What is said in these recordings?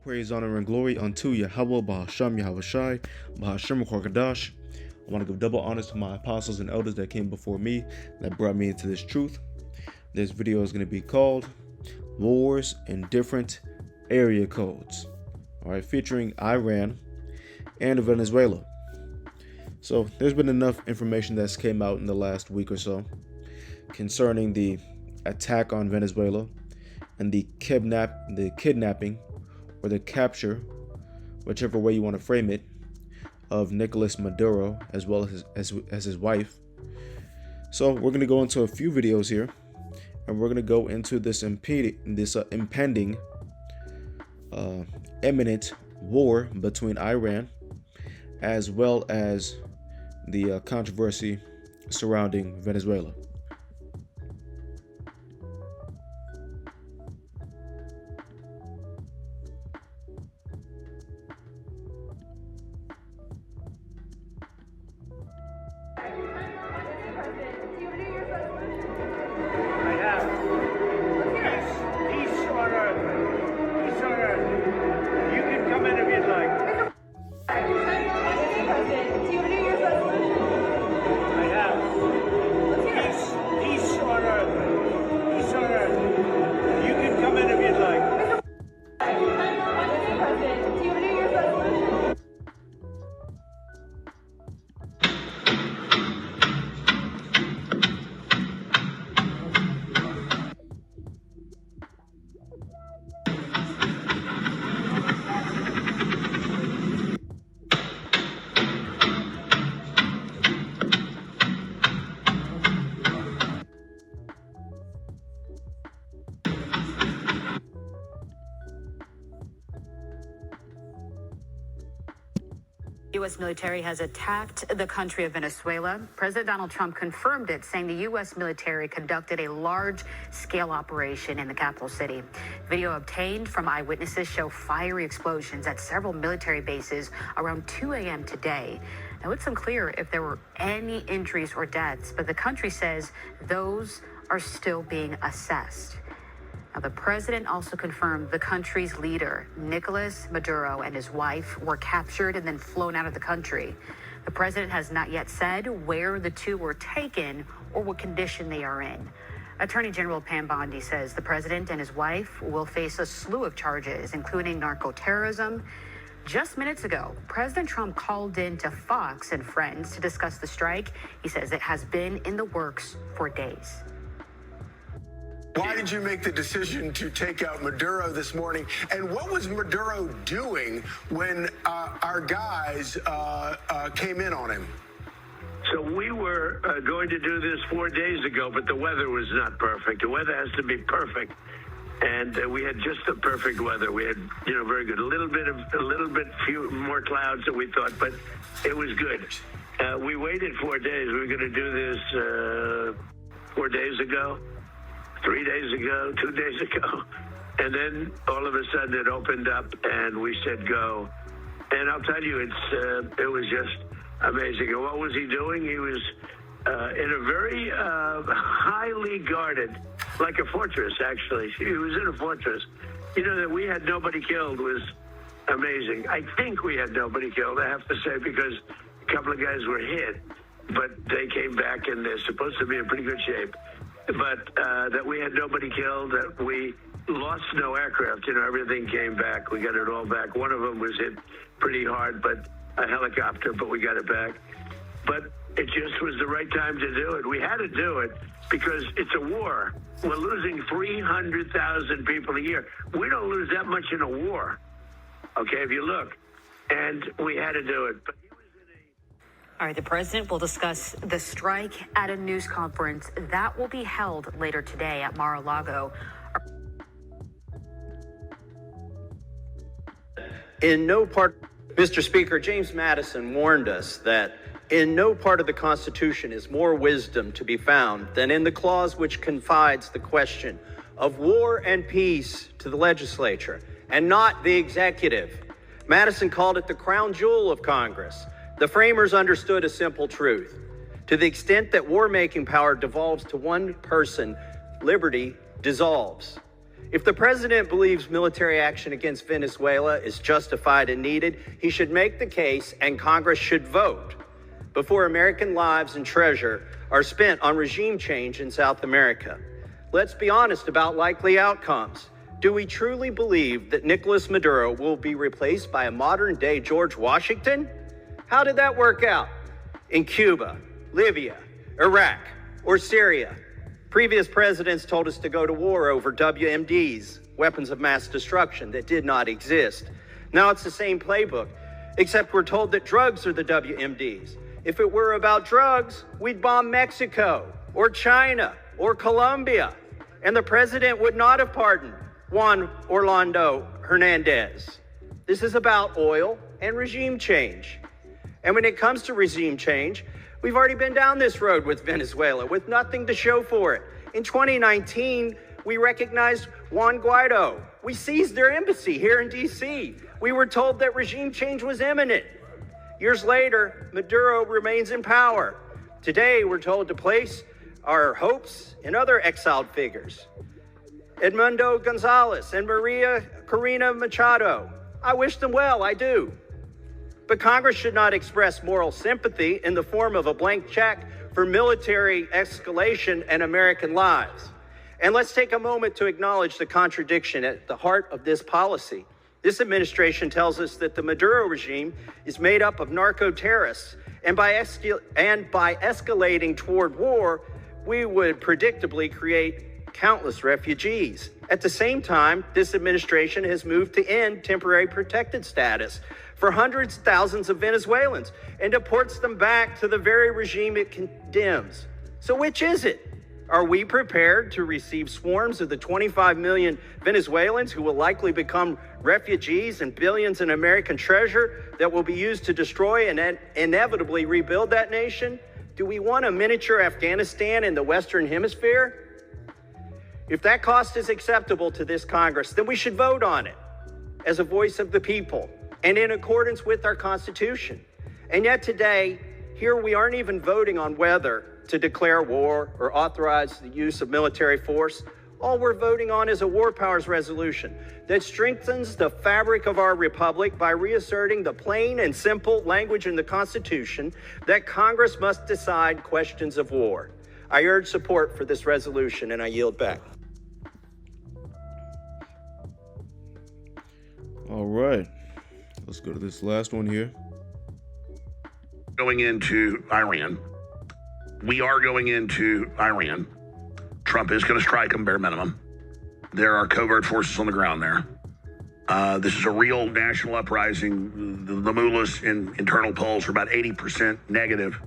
praise, honor, and glory unto Yahweh, Bahasham, Yahushai, Bahasham, Kwakadash. I want to give double honors to my apostles and elders that came before me, that brought me into this truth. This video is going to be called Wars in Different Area Codes, all right, featuring Iran and Venezuela. So there's been enough information that's came out in the last week or so concerning the attack on Venezuela and the kidnapping or the capture, whichever way you want to frame it, of Nicolas Maduro as well as his wife. So we're going to go into a few videos here, and we're going to go into this impending imminent war between Iran as well as the controversy surrounding Venezuela. U.S. military has attacked the country of Venezuela. President Donald Trump confirmed it, saying the U.S. military conducted a large-scale operation in the capital city. Video obtained from eyewitnesses show fiery explosions at several military bases around 2 a.m. today. Now, it's unclear if there were any injuries or deaths, but the country says those are still being assessed. Now, the president also confirmed the country's leader, Nicolas Maduro, and his wife were captured and then flown out of the country. The president has not yet said where the two were taken or what condition they are in. Attorney General Pam Bondi says the president and his wife will face a slew of charges, including narco-terrorism. Just minutes ago, President Trump called in to Fox and Friends to discuss the strike. He says it has been in the works for days. Why did you make the decision to take out Maduro this morning? And what was Maduro doing when our guys came in on him? So we were going to do this 4 days ago, but the weather was not perfect. The weather has to be perfect. And we had just the perfect weather. We had, very good. A little bit few more clouds than we thought, but it was good. We waited 4 days. We were going to do this 4 days ago. 3 days ago, 2 days ago, and then all of a sudden it opened up and we said go. And I'll tell you, it was just amazing. And what was he doing? He was in a very highly guarded, like a fortress, actually. He was in a fortress. That we had nobody killed was amazing. I think we had nobody killed, I have to say, because a couple of guys were hit, but they came back and they're supposed to be in pretty good shape. But that we had nobody killed, that we lost no aircraft, everything came back. We got it all back. One of them was hit pretty hard, but a helicopter, but we got it back. But it just was the right time to do it. We had to do it because it's a war. We're losing 300,000 people a year. We don't lose that much in a war, okay, if you look. And we had to do it. But all right, the president will discuss the strike at a news conference that will be held later today at Mar-a-Lago. In no part, Mr. Speaker, James Madison warned us that in no part of the Constitution is more wisdom to be found than in the clause which confides the question of war and peace to the legislature and not the executive. Madison called it the crown jewel of Congress. The framers understood a simple truth. To the extent that war-making power devolves to one person, liberty dissolves. If the president believes military action against Venezuela is justified and needed, he should make the case and Congress should vote before American lives and treasure are spent on regime change in South America. Let's be honest about likely outcomes. Do we truly believe that Nicolas Maduro will be replaced by a modern-day George Washington? How did that work out? In Cuba, Libya, Iraq, or Syria, previous presidents told us to go to war over WMDs, weapons of mass destruction that did not exist. Now it's the same playbook, except we're told that drugs are the WMDs. If it were about drugs, we'd bomb Mexico or China or Colombia, and the president would not have pardoned Juan Orlando Hernandez. This is about oil and regime change. And when it comes to regime change, we've already been down this road with Venezuela with nothing to show for it. In 2019, we recognized Juan Guaido. We seized their embassy here in D.C. We were told that regime change was imminent. Years later, Maduro remains in power. Today, we're told to place our hopes in other exiled figures. Edmundo Gonzalez and Maria Corina Machado. I wish them well, I do. But Congress should not express moral sympathy in the form of a blank check for military escalation and American lives. And let's take a moment to acknowledge the contradiction at the heart of this policy. This administration tells us that the Maduro regime is made up of narco-terrorists, and by escalating toward war, we would predictably create countless refugees. At the same time, this administration has moved to end temporary protected status for hundreds of thousands of Venezuelans and deports them back to the very regime it condemns. So which is it? Are we prepared to receive swarms of the 25 million Venezuelans who will likely become refugees and billions in American treasure that will be used to destroy and inevitably rebuild that nation? Do we want a miniature Afghanistan in the Western Hemisphere? If that cost is acceptable to this Congress, then we should vote on it as a voice of the people and in accordance with our Constitution. And yet today, here we aren't even voting on whether to declare war or authorize the use of military force. All we're voting on is a war powers resolution that strengthens the fabric of our republic by reasserting the plain and simple language in the Constitution that Congress must decide questions of war. I urge support for this resolution, and I yield back. All right, let's go to this last one here. Going into Iran. We are going into Iran. Trump is going to strike them bare minimum. There are covert forces on the ground there. This is a real national uprising. The mullahs in internal polls are about 80% negative.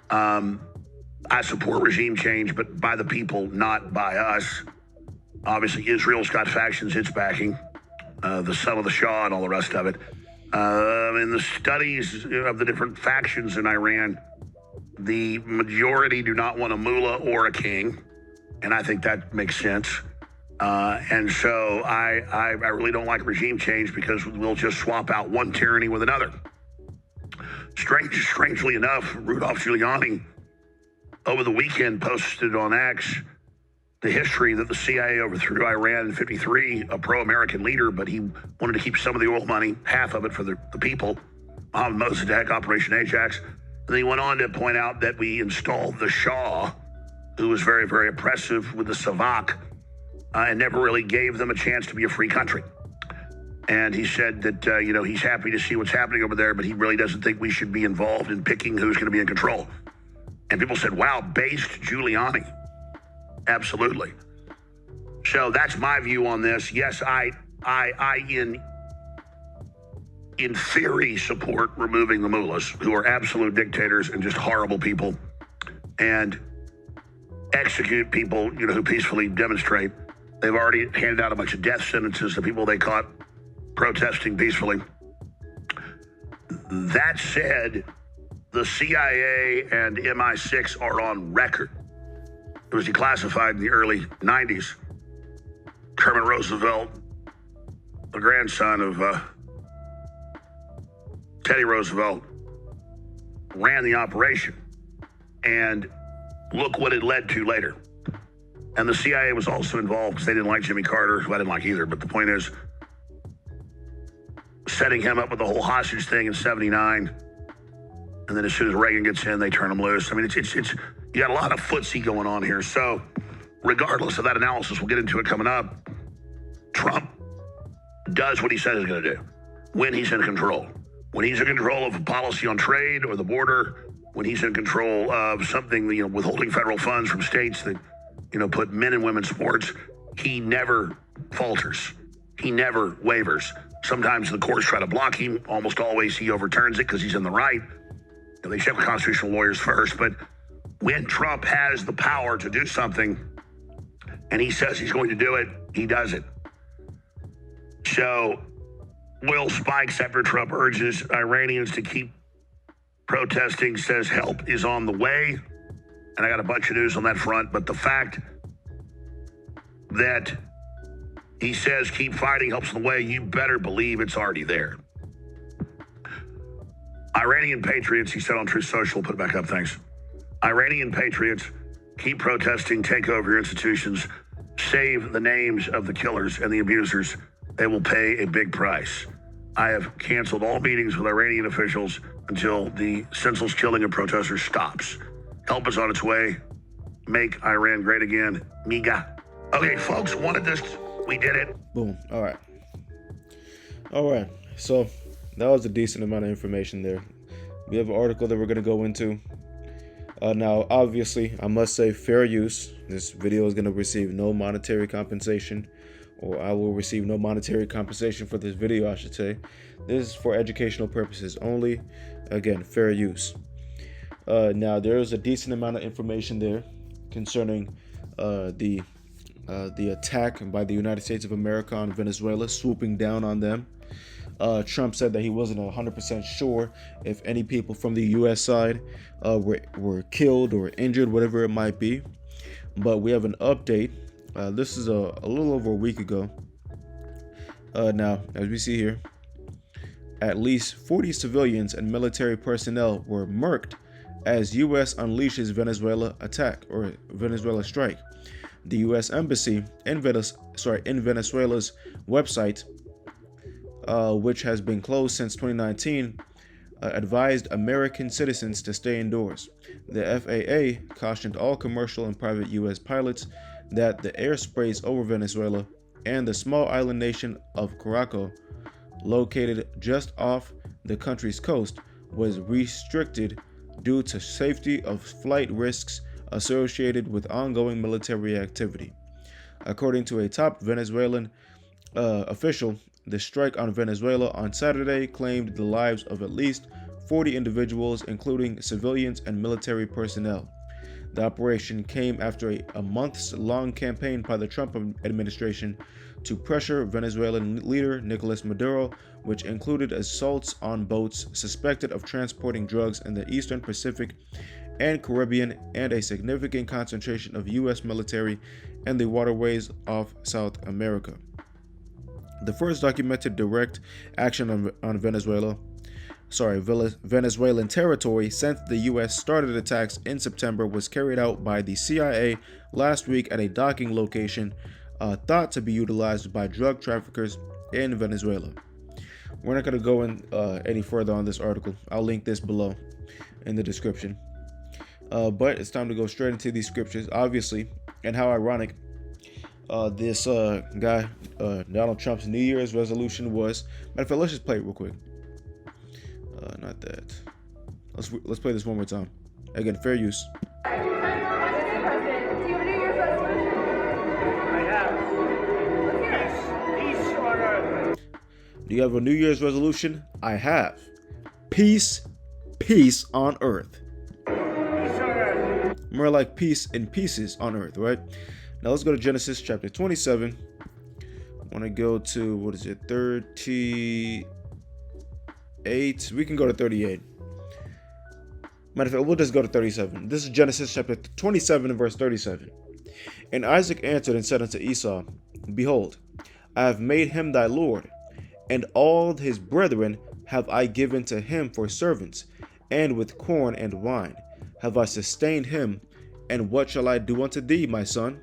I support regime change, but by the people, not by us. Obviously, Israel's got factions it's backing, the son of the Shah and all the rest of it. In the studies of the different factions in Iran, the majority do not want a mullah or a king, and I think that makes sense. And so I really don't like regime change because we'll just swap out one tyranny with another. Strangely enough, Rudolph Giuliani over the weekend posted on X the history that the CIA overthrew Iran in '53, a pro-American leader, but he wanted to keep some of the oil money, half of it for the people, Mohammed Mossadegh, Operation Ajax. And then he went on to point out that we installed the Shah, who was very, very oppressive with the Savak, and never really gave them a chance to be a free country. And he said that, he's happy to see what's happening over there, but he really doesn't think we should be involved in picking who's going to be in control. And people said, wow, based Giuliani. Absolutely. So that's my view on this. Yes, I in theory support removing the mullahs, who are absolute dictators and just horrible people, and execute people, who peacefully demonstrate. They've already handed out a bunch of death sentences to people they caught protesting peacefully. That said, the CIA and MI6 are on record. It was declassified in the early 90s. Kermit Roosevelt, the grandson of Teddy Roosevelt, ran the operation. And look what it led to later. And the CIA was also involved because they didn't like Jimmy Carter, who I didn't like either. But the point is, setting him up with the whole hostage thing in '79. And then as soon as Reagan gets in, they turn him loose. I mean, it's you got a lot of footsie going on here. So regardless of that analysis, we'll get into it coming up. Trump does what he says he's going to do when he's in control. When he's in control of a policy on trade or the border, when he's in control of something, withholding federal funds from states that, put men and women's sports, he never falters. He never wavers. Sometimes the courts try to block him. Almost always he overturns it because he's in the right. They check with constitutional lawyers first. But when Trump has the power to do something and he says he's going to do it, he does it. So oil spikes after Trump urges Iranians to keep protesting, says help is on the way. And I got a bunch of news on that front. But the fact that he says keep fighting, help's on the way, you better believe it's already there. Iranian patriots, he said on Truth Social, put it back up, thanks. Iranian patriots, keep protesting, take over your institutions, save the names of the killers and the abusers. They will pay a big price. I have canceled all meetings with Iranian officials until the senseless killing of protesters stops. Help is on its way. Make Iran great again. Miga. Okay, folks, wanted this. We did it. Boom. All right. So that was a decent amount of information there. We have an article that we're going to go into. Now, obviously, I must say fair use. This video is going to receive no monetary compensation, or I will receive no monetary compensation for this video, I should say. This is for educational purposes only. Again, fair use. Now, there is a decent amount of information there concerning the attack by the United States of America on Venezuela, swooping down on them. Trump said that he wasn't 100% sure if any people from the U.S. side were killed or injured, whatever it might be. But we have an update. This is a little over a week ago. Now, as we see here, at least 40 civilians and military personnel were murked as U.S. unleashes Venezuela attack or Venezuela strike. The U.S. Embassy in Venezuela's website, which has been closed since 2019, advised American citizens to stay indoors. The FAA cautioned all commercial and private U.S. pilots that the airspace over Venezuela and the small island nation of Caraco, located just off the country's coast, was restricted due to safety of flight risks associated with ongoing military activity. According to a top Venezuelan official, the strike on Venezuela on Saturday claimed the lives of at least 40 individuals, including civilians and military personnel. The operation came after a months-long campaign by the Trump administration to pressure Venezuelan leader Nicolas Maduro, which included assaults on boats suspected of transporting drugs in the Eastern Pacific and Caribbean, and a significant concentration of U.S. military in the waterways of South America. The first documented direct action on Venezuelan territory since the U.S. started attacks in September was carried out by the CIA last week at a docking location thought to be utilized by drug traffickers in Venezuela. We're not going to go in any further on this article. I'll link this below in the description. But it's time to go straight into these scriptures, obviously, and how ironic this guy, Donald Trump's New Year's resolution was. Matter of fact, let's just play it real quick. Not that. Let's play this one more time. Again, fair use. Do you have a New Year's resolution? I have. Peace on earth. More like peace in pieces on earth, right? Now let's go to Genesis chapter 27. I want to go to, 38? We can go to 38. Matter of fact, we'll just go to 37. This is Genesis chapter 27 and verse 37. And Isaac answered and said unto Esau, Behold, I have made him thy Lord, and all his brethren have I given to him for servants, and with corn and wine have I sustained him. And what shall I do unto thee, my son?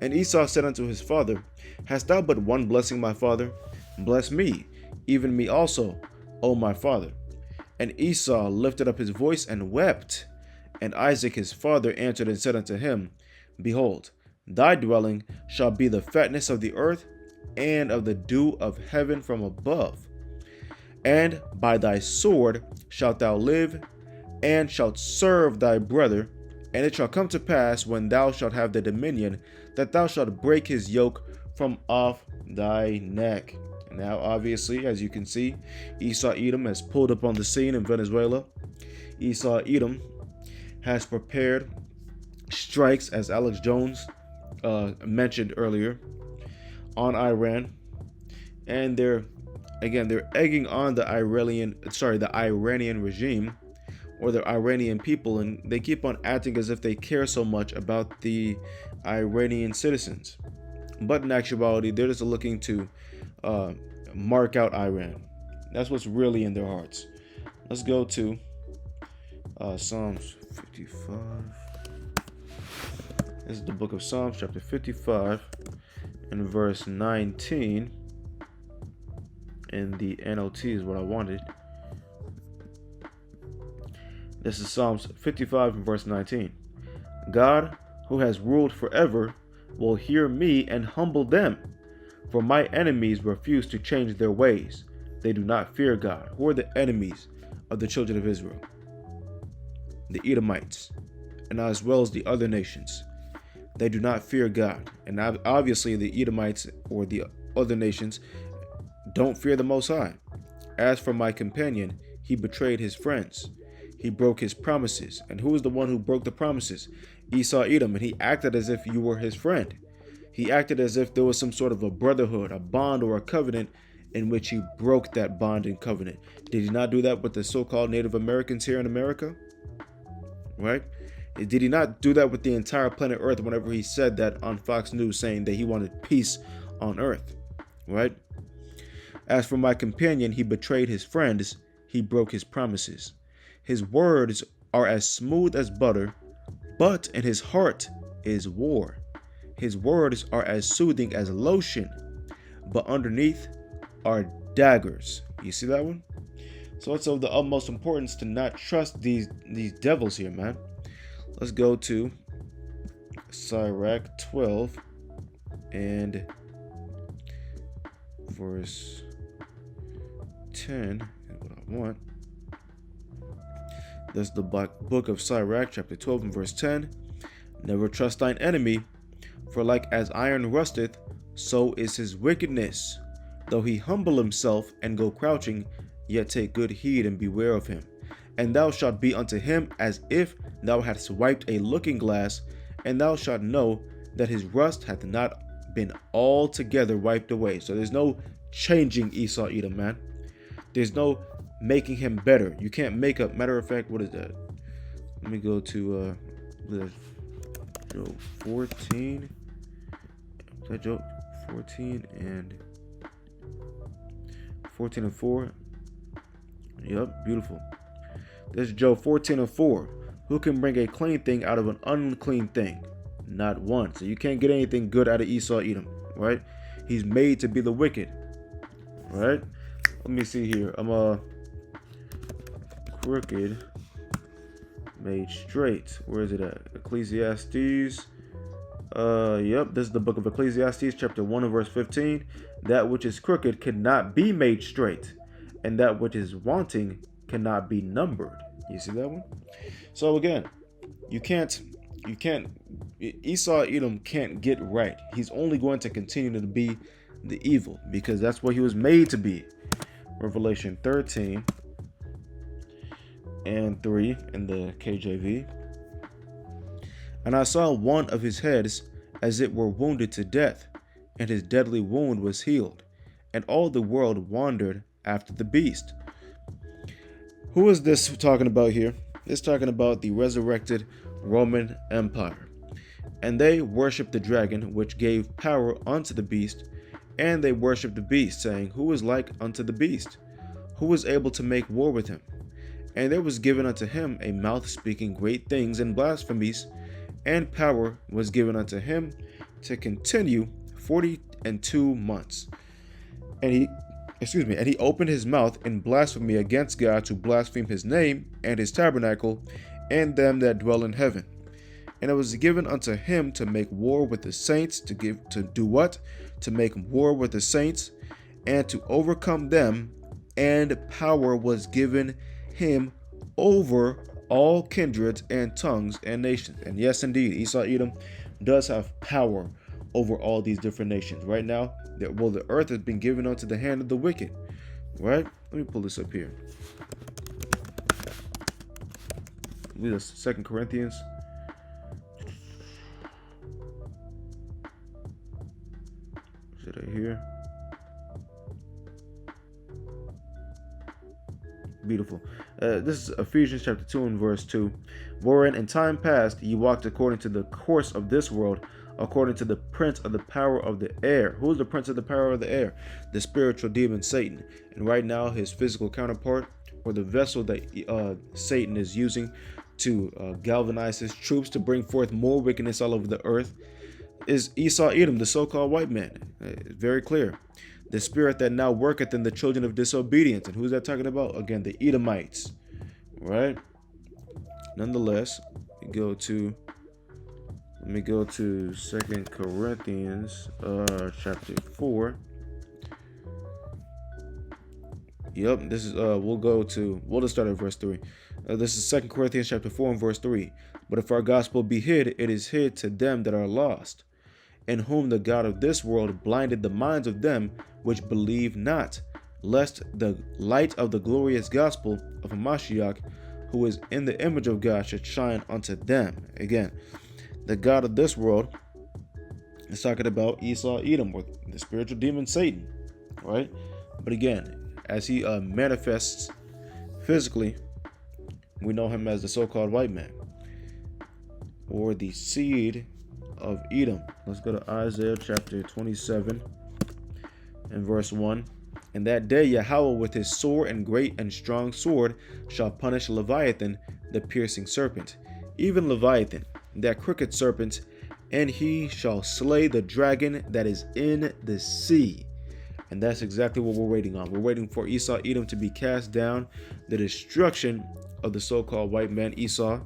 And Esau said unto his father, Hast thou but one blessing, my father? Bless me, even me also, O my father. And Esau lifted up his voice and wept. And Isaac his father answered and said unto him, Behold, thy dwelling shall be the fatness of the earth, and of the dew of heaven from above. And by thy sword shalt thou live, and shalt serve thy brother. And it shall come to pass, when thou shalt have the dominion, that thou shalt break his yoke from off thy neck. Now, obviously, as you can see, Esau Edom has pulled up on the scene in Venezuela. Esau Edom has prepared strikes, as Alex Jones mentioned earlier, on Iran, and they're egging on the Iranian regime, or the Iranian people, and they keep on acting as if they care so much about the Iranian citizens. But in actuality, they're just looking to mark out Iran. That's what's really in their hearts. Let's go to Psalms 55. This is the book of Psalms, chapter 55, and verse 19. And the NLT is what I wanted. This is Psalms 55 and verse 19. God, who has ruled forever, will hear me and humble them. For my enemies refuse to change their ways. They do not fear God. Who are the enemies of the children of Israel? The Edomites, and as well as the other nations. They do not fear God. And obviously the Edomites or the other nations don't fear the Most High. As for my companion, he betrayed his friends. He broke his promises. And who is the one who broke the promises? Esau Edom. And he acted as if you were his friend. He acted as if there was some sort of a brotherhood, a bond, or a covenant in which he broke that bond and covenant. Did he not do that with the so-called Native Americans here in America? Right? Did he not do that with the entire planet Earth whenever he said that on Fox News, saying that he wanted peace on Earth? Right? As for my companion, he betrayed his friends. He broke his promises. His words are as smooth as butter, but in his heart is war. His words are as soothing as lotion, but underneath are daggers. You see that one? So it's of the utmost importance to not trust these devils here, man. Let's go to Sirach 12 and verse 10 is what I want. That's the book of Sirach, chapter 12 and verse 10. Never trust thine enemy, for like as iron rusteth, so is his wickedness. Though he humble himself and go crouching, yet take good heed and beware of him. And thou shalt be unto him as if thou hadst wiped a looking glass, and thou shalt know that his rust hath not been altogether wiped away. So there's no changing Esau Edom, man. There's no making him better. You can't make up. Matter of fact, what is that? Let me go to Job 14. Is that Job 14 and 4? Yep, beautiful. This is Job 14 and 4. Who can bring a clean thing out of an unclean thing? Not one. So you can't get anything good out of Esau Edom, right? He's made to be the wicked, right? Let me see here. I'm crooked made straight. Where is it at? Ecclesiastes. Yep, this is the book of Ecclesiastes, chapter 1 and verse 15. That which is crooked cannot be made straight, and that which is wanting cannot be numbered. You see that one? So again, Esau Edom can't get right. He's only going to continue to be the evil, because that's what he was made to be. Revelation 13 and 3 in the KJV. And I saw one of his heads as it were wounded to death, and his deadly wound was healed, and all the world wandered after the beast. Who is this talking about here? It's talking about the resurrected Roman Empire. And they worshiped the dragon, which gave power unto the beast, and they worshiped the beast, saying, Who is like unto the beast? Who is able to make war with him? And there was given unto him a mouth speaking great things and blasphemies, and power was given unto him to continue 42 months. And he opened his mouth in blasphemy against God to blaspheme his name and his tabernacle and them that dwell in heaven. And it was given unto him to make war with the saints, to do what? To make war with the saints and to overcome them, and power was given him over all kindreds and tongues and nations. And yes, indeed, Esau Edom does have power over all these different nations. Right now, the earth has been given unto the hand of the wicked. Right? Let me pull this up here. Read us 2 Corinthians. Is it right here? Beautiful. This is Ephesians chapter 2 and verse 2. Wherein in time past ye walked according to the course of this world, according to the prince of the power of the air. Who is the prince of the power of the air? The spiritual demon Satan. And right now his physical counterpart, or the vessel that Satan is using to galvanize his troops to bring forth more wickedness all over the earth, is Esau Edom, the so-called white man. It's very clear. The spirit that now worketh in the children of disobedience. And who's that talking about? Again, the Edomites. Right? Nonetheless, let me go to 2 Corinthians chapter 4. Yep, this is we'll just start at verse 3. This is 2 Corinthians chapter 4 and verse 3. But if our gospel be hid, it is hid to them that are lost, in whom the God of this world blinded the minds of them which believe not, lest the light of the glorious gospel of Mashiach, who is in the image of God, should shine unto them. Again, the God of this world is talking about Esau Edom, or the spiritual demon Satan, right? But again, as he manifests physically, we know him as the so-called white man, or the seed of Edom. Let's go to Isaiah chapter 27 and verse 1. In that day Yahweh with his sore and great and strong sword shall punish Leviathan, the piercing serpent, even Leviathan, that crooked serpent, and he shall slay the dragon that is in the sea. And that's exactly what we're waiting on. We're waiting for Esau Edom to be cast down, the destruction of the so-called white man Esau.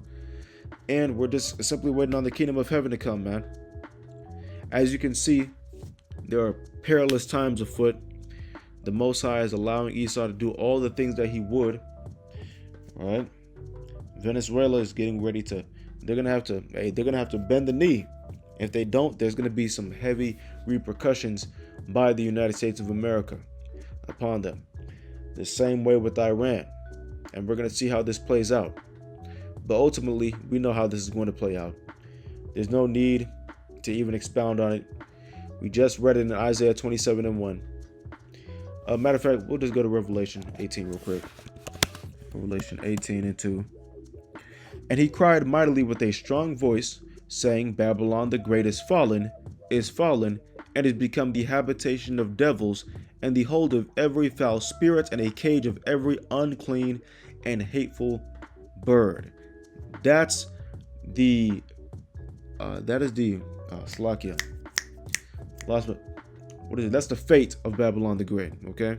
And we're just simply waiting on the kingdom of heaven to come, man. As you can see, there are perilous times afoot. The Most High is allowing Esau to do all the things that he would. All right. Venezuela is getting ready to. They're gonna have to bend the knee. If they don't, there's gonna be some heavy repercussions by the United States of America upon them. The same way with Iran, and we're gonna see how this plays out. But ultimately, we know how this is going to play out. There's no need to even expound on it. We just read it in Isaiah 27 and 1. Matter of fact, we'll just go to Revelation 18 real quick. Revelation 18 and 2. And he cried mightily with a strong voice, saying, Babylon the great is fallen, and is become the habitation of devils, and the hold of every foul spirit, and a cage of every unclean and hateful bird. That's the Slakia. What is it? That's the fate of Babylon the Great. Okay,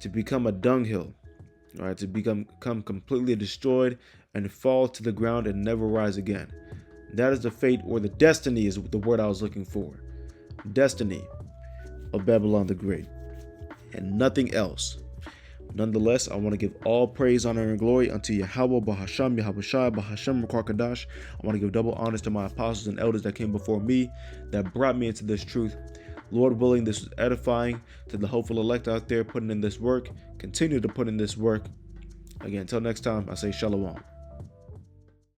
to become a dunghill, all right, to become completely destroyed and fall to the ground and never rise again. That is the fate, or the destiny is the word I was looking for. Destiny of Babylon the Great, and nothing else. Nonetheless, I want to give all praise, honor, and glory unto Yahweh, Bahasham, Yahushai, Bahasham, Kadash. I want to give double honors to my apostles and elders that came before me, that brought me into this truth. Lord willing, this is edifying to the hopeful elect out there putting in this work. Continue to put in this work. Again, until next time, I say shalom.